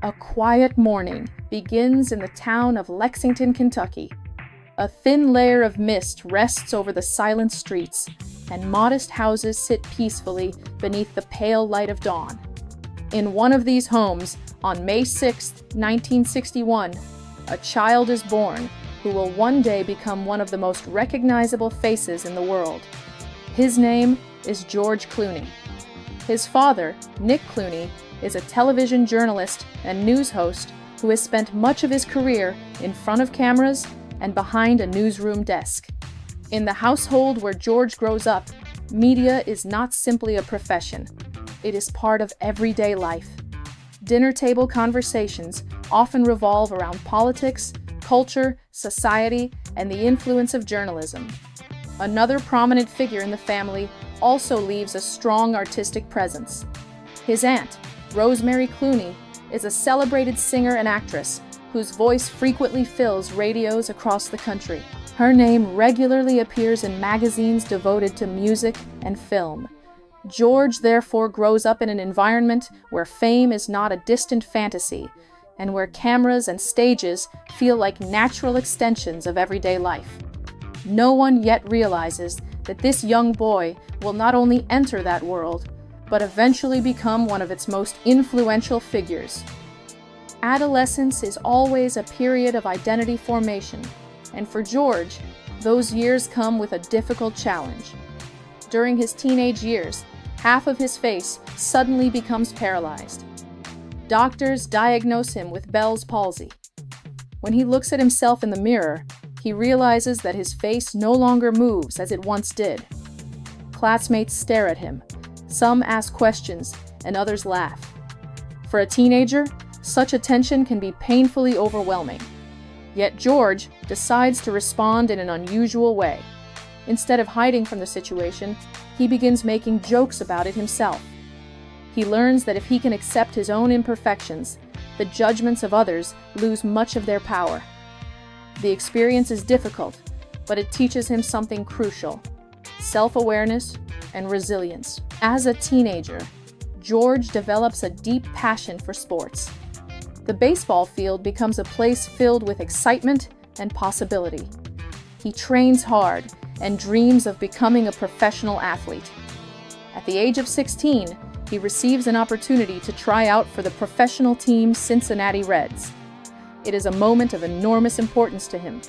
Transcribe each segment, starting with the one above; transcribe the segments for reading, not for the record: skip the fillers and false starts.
A quiet morning begins in the town of Lexington, Kentucky. A thin layer of mist rests over the silent streets, and modest houses sit peacefully beneath the pale light of dawn. In one of these homes, on May 6, 1961, a child is born who will one day become one of the most recognizable faces in the world. His name is George Clooney. His father, Nick Clooney, is a television journalist and news host who has spent much of his career in front of cameras and behind a newsroom desk. In the household where George grows up, media is not simply a profession. It is part of everyday life. Dinner table conversations often revolve around politics, culture, society, and the influence of journalism. Another prominent figure in the family also leaves a strong artistic presence. His aunt, Rosemary Clooney, is a celebrated singer and actress whose voice frequently fills radios across the country. Her name regularly appears in magazines devoted to music and film. George therefore grows up in an environment where fame is not a distant fantasy, and where cameras and stages feel like natural extensions of everyday life. No one yet realizes that this young boy will not only enter that world, but eventually become one of its most influential figures. Adolescence is always a period of identity formation, and for George, those years come with a difficult challenge. During his teenage years, half of his face suddenly becomes paralyzed. Doctors diagnose him with Bell's palsy. When he looks at himself in the mirror, he realizes that his face no longer moves as it once did. Classmates stare at him. Some ask questions, and others laugh. For a teenager, such attention can be painfully overwhelming. Yet George decides to respond in an unusual way. Instead of hiding from the situation, he begins making jokes about it himself. He learns that if he can accept his own imperfections, the judgments of others lose much of their power. The experience is difficult, but it teaches him something crucial: self-awareness and resilience. As a teenager, George develops a deep passion for sports. The baseball field becomes a place filled with excitement and possibility. He trains hard and dreams of becoming a professional athlete. At the age of 16, he receives an opportunity to try out for the professional team Cincinnati Reds. It is a moment of enormous importance to him.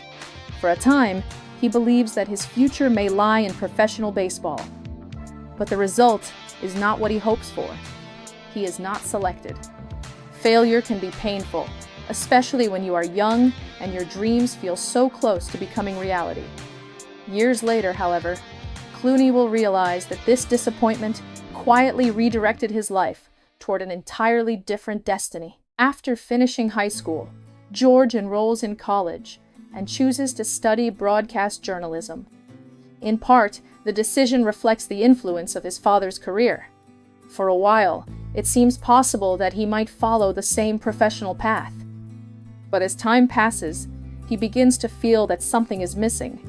For a time, he believes that his future may lie in professional baseball. But the result is not what he hopes for. He is not selected. Failure can be painful, especially when you are young and your dreams feel so close to becoming reality. Years later, however, Clooney will realize that this disappointment quietly redirected his life toward an entirely different destiny. After finishing high school, George enrolls in college and chooses to study broadcast journalism. In part, the decision reflects the influence of his father's career. For a while, it seems possible that he might follow the same professional path. But as time passes, he begins to feel that something is missing.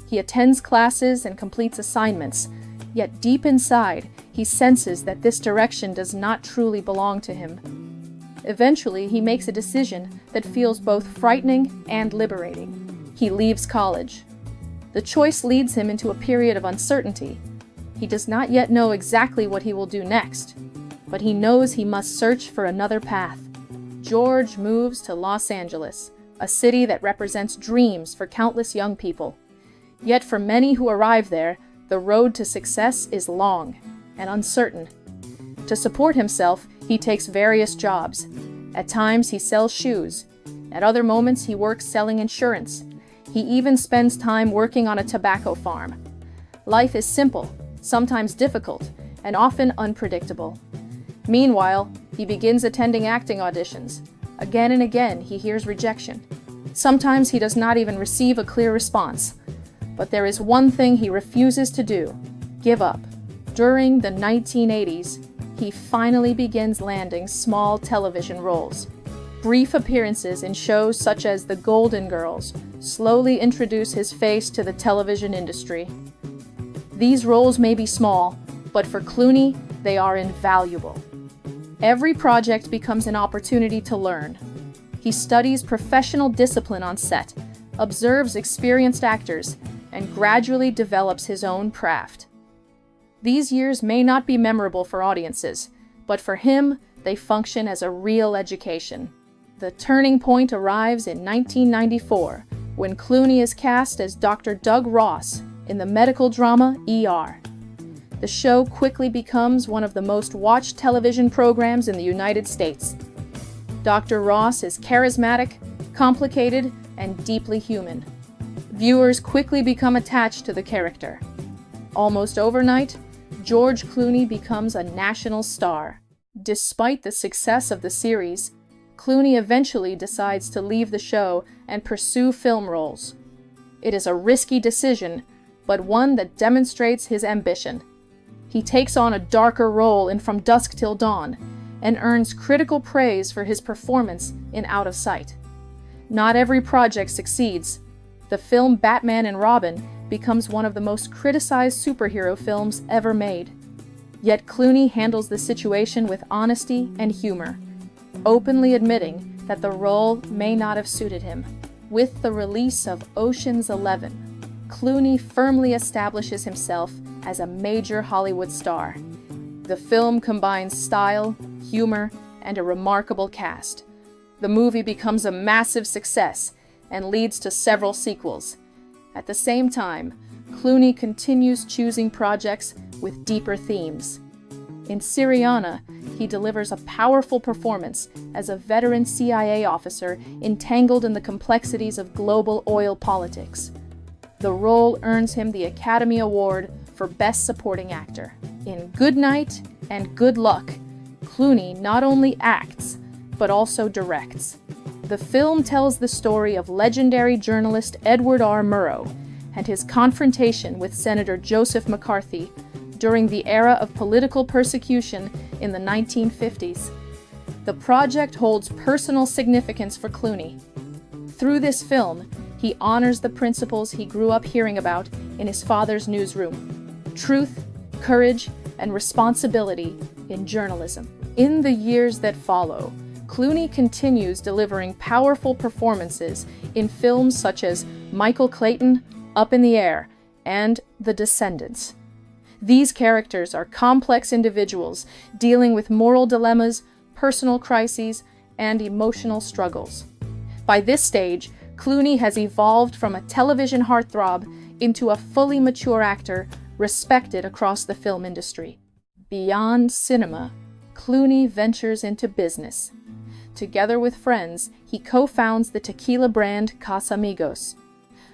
He attends classes and completes assignments, yet deep inside, he senses that this direction does not truly belong to him. Eventually, he makes a decision that feels both frightening and liberating. He leaves college. The choice leads him into a period of uncertainty. He does not yet know exactly what he will do next, but he knows he must search for another path. George moves to Los Angeles, a city that represents dreams for countless young people. Yet for many who arrive there, the road to success is long and uncertain. To support himself, he takes various jobs. At times, he sells shoes. At other moments, he works selling insurance. He even spends time working on a tobacco farm. Life is simple, sometimes difficult, and often unpredictable. Meanwhile, he begins attending acting auditions. Again and again, he hears rejection. Sometimes he does not even receive a clear response. But there is one thing he refuses to do: give up. During the 1980s, he finally begins landing small television roles. Brief appearances in shows such as The Golden Girls slowly introduce his face to the television industry. These roles may be small, but for Clooney, they are invaluable. Every project becomes an opportunity to learn. He studies professional discipline on set, observes experienced actors, and gradually develops his own craft. These years may not be memorable for audiences, but for him, they function as a real education. The turning point arrives in 1994, when Clooney is cast as Dr. Doug Ross in the medical drama ER. The show quickly becomes one of the most watched television programs in the United States. Dr. Ross is charismatic, complicated, and deeply human. Viewers quickly become attached to the character. Almost overnight, George Clooney becomes a national star. Despite the success of the series, Clooney eventually decides to leave the show and pursue film roles. It is a risky decision, but one that demonstrates his ambition. He takes on a darker role in From Dusk Till Dawn and earns critical praise for his performance in Out of Sight. Not every project succeeds. The film Batman and Robin becomes one of the most criticized superhero films ever made. Yet Clooney handles the situation with honesty and humor, openly admitting that the role may not have suited him. With the release of Ocean's 11, Clooney firmly establishes himself as a major Hollywood star. The film combines style, humor, and a remarkable cast. The movie becomes a massive success and leads to several sequels. At the same time, Clooney continues choosing projects with deeper themes. In Syriana, he delivers a powerful performance as a veteran CIA officer entangled in the complexities of global oil politics. The role earns him the Academy Award for Best Supporting Actor. In Good Night and Good Luck, Clooney not only acts, but also directs. The film tells the story of legendary journalist Edward R. Murrow and his confrontation with Senator Joseph McCarthy during the era of political persecution in the 1950s. The project holds personal significance for Clooney. Through this film, he honors the principles he grew up hearing about in his father's newsroom: truth, courage, and responsibility in journalism. In the years that follow, Clooney continues delivering powerful performances in films such as Michael Clayton, Up in the Air, and The Descendants. These characters are complex individuals dealing with moral dilemmas, personal crises, and emotional struggles. By this stage, Clooney has evolved from a television heartthrob into a fully mature actor respected across the film industry. Beyond cinema, Clooney ventures into business. Together with friends, he co-founds the tequila brand Casamigos.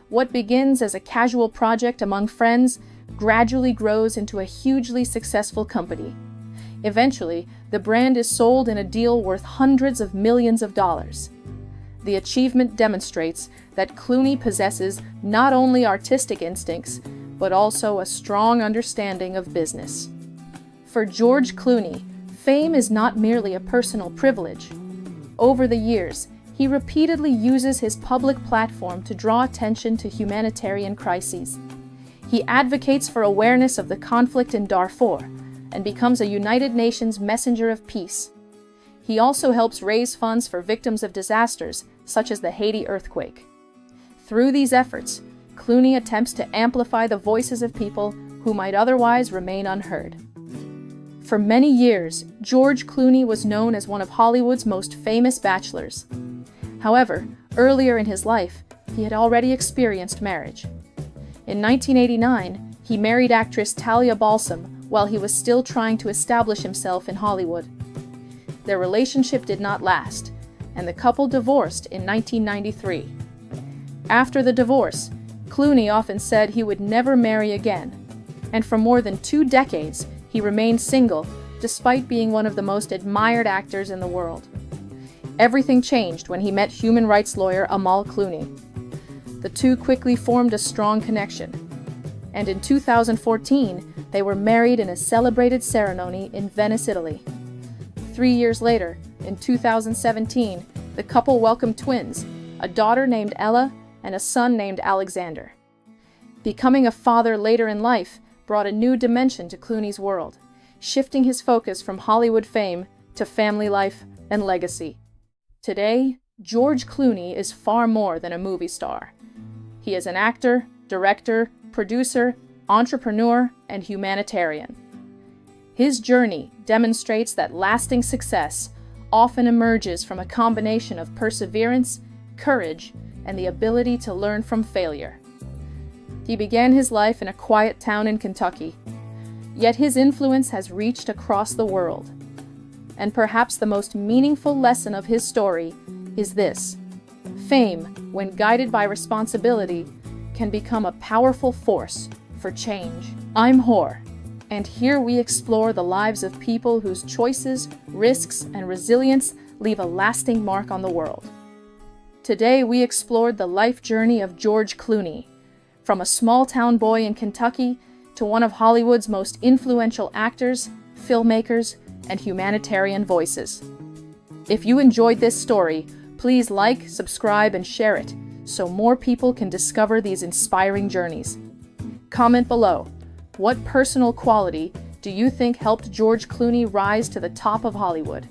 What begins as a casual project among friends gradually grows into a hugely successful company. Eventually, the brand is sold in a deal worth hundreds of millions of dollars. The achievement demonstrates that Clooney possesses not only artistic instincts, but also a strong understanding of business. For George Clooney, fame is not merely a personal privilege. Over the years, he repeatedly uses his public platform to draw attention to humanitarian crises. He advocates for awareness of the conflict in Darfur and becomes a United Nations messenger of peace. He also helps raise funds for victims of disasters, such as the Haiti earthquake. Through these efforts, Clooney attempts to amplify the voices of people who might otherwise remain unheard. For many years, George Clooney was known as one of Hollywood's most famous bachelors. However, earlier in his life, he had already experienced marriage. In 1989, he married actress Talia Balsam while he was still trying to establish himself in Hollywood. Their relationship did not last, and the couple divorced in 1993. After the divorce, Clooney often said he would never marry again, and for more than 2 decades, he remained single, despite being one of the most admired actors in the world. Everything changed when he met human rights lawyer Amal Clooney. The two quickly formed a strong connection, and in 2014, they were married in a celebrated ceremony in Venice, Italy. 3 years later, in 2017, the couple welcomed twins, a daughter named Ella and a son named Alexander. Becoming a father later in life brought a new dimension to Clooney's world, shifting his focus from Hollywood fame to family life and legacy. Today, George Clooney is far more than a movie star. He is an actor, director, producer, entrepreneur, and humanitarian. His journey demonstrates that lasting success often emerges from a combination of perseverance, courage, and the ability to learn from failure. He began his life in a quiet town in Kentucky, yet his influence has reached across the world. And perhaps the most meaningful lesson of his story is this: fame, when guided by responsibility, can become a powerful force for change. I'm Hor, and here we explore the lives of people whose choices, risks, and resilience leave a lasting mark on the world. Today we explored the life journey of George Clooney, from a small-town boy in Kentucky to one of Hollywood's most influential actors, filmmakers, and humanitarian voices. If you enjoyed this story, please like, subscribe, and share it so more people can discover these inspiring journeys. Comment below, what personal quality do you think helped George Clooney rise to the top of Hollywood?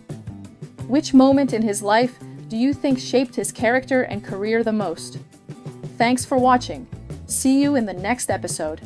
Which moment in his life do you think shaped his character and career the most? Thanks for watching. See you in the next episode.